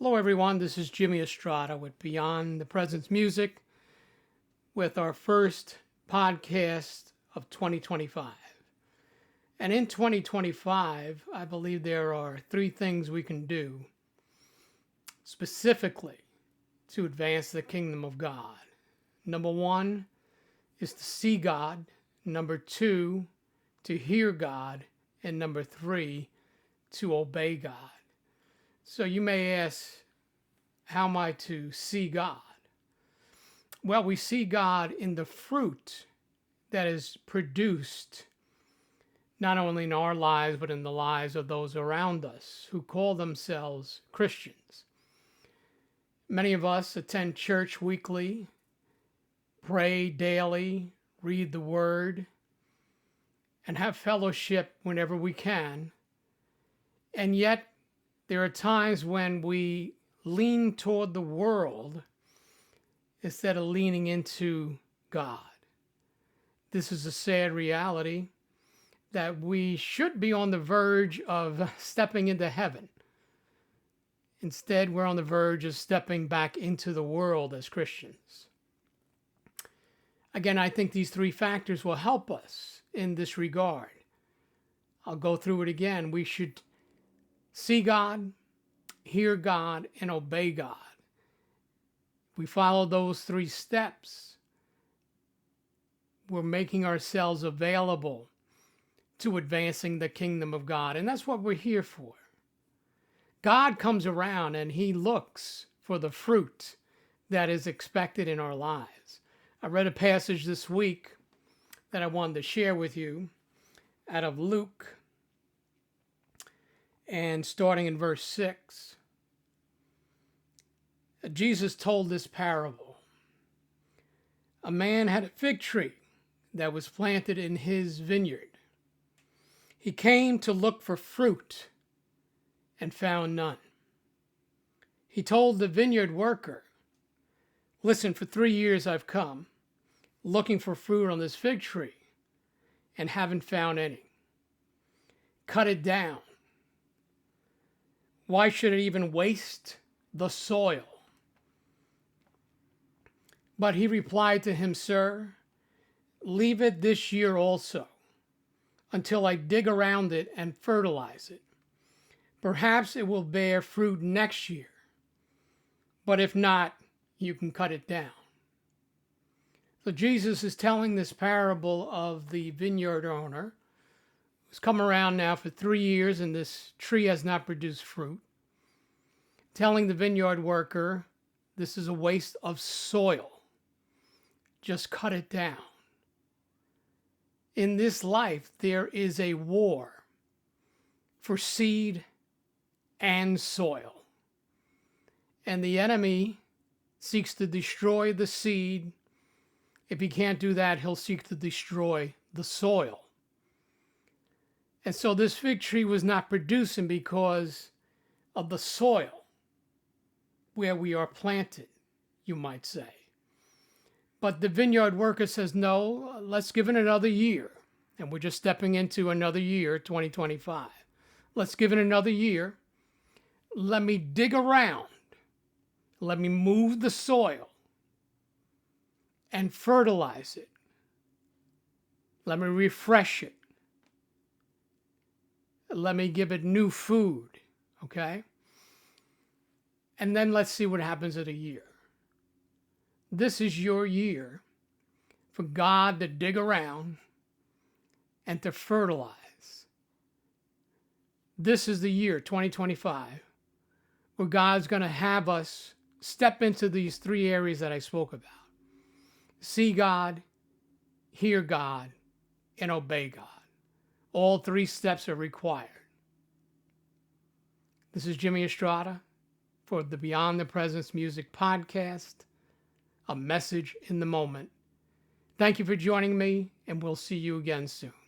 Hello, everyone. This is Jimmy Estrada with Beyond the Presence Music with our first podcast of 2025. And in 2025, I believe there are three things we can do specifically to advance the kingdom of God. Number one is to see God. Number two, to hear God. And number three, to obey God. So you may ask, how am I to see God? Well, we see God in the fruit that is produced not only in our lives, but in the lives of those around us who call themselves Christians. Many of us attend church weekly, pray daily, read the Word, and have fellowship whenever we can. And yet, there are times when we lean toward the world instead of leaning into God. This is a sad reality that we should be on the verge of stepping into heaven. Instead, we're on the verge of stepping back into the world as Christians. Again, I think these three factors will help us in this regard. I'll go through it again. We should see God, hear God, and obey God. If we follow those three steps, we're making ourselves available to advancing the kingdom of God. And that's what we're here for. God comes around and he looks for the fruit that is expected in our lives. I read a passage this week that I wanted to share with you out of Luke, and starting in verse 6. Jesus told this parable. A man had a fig tree that was planted in his vineyard. He came to look for fruit and found none. He told the vineyard worker, "Listen, for 3 years I've come looking for fruit on this fig tree and haven't found any. Cut it down. Why should it even waste the soil?" But he replied to him, "Sir, leave it this year also, until I dig around it and fertilize it. Perhaps it will bear fruit next year, but if not, you can cut it down." So Jesus is telling this parable of the vineyard owner who's come around now for 3 years and this tree has not produced fruit, telling the vineyard worker, this is a waste of soil. Just cut it down. In this life, there is a war for seed and soil. And the enemy seeks to destroy the seed. If he can't do that, he'll seek to destroy the soil. And so this fig tree was not producing because of the soil where we are planted, you might say. But the vineyard worker says, no, let's give it another year. And we're just stepping into another year, 2025. Let's give it another year. Let me dig around. Let me move the soil and fertilize it. Let me refresh it. Let me give it new food, okay? And then let's see what happens in a year. This is your year for God to dig around and to fertilize. This is the year, 2025, where God's going to have us step into these three areas that I spoke about. See God, hear God, and obey God. All three steps are required. This is Jimmy Estrada for the Beyond the Presence Music podcast, a message in the moment. Thank you for joining me, and we'll see you again soon.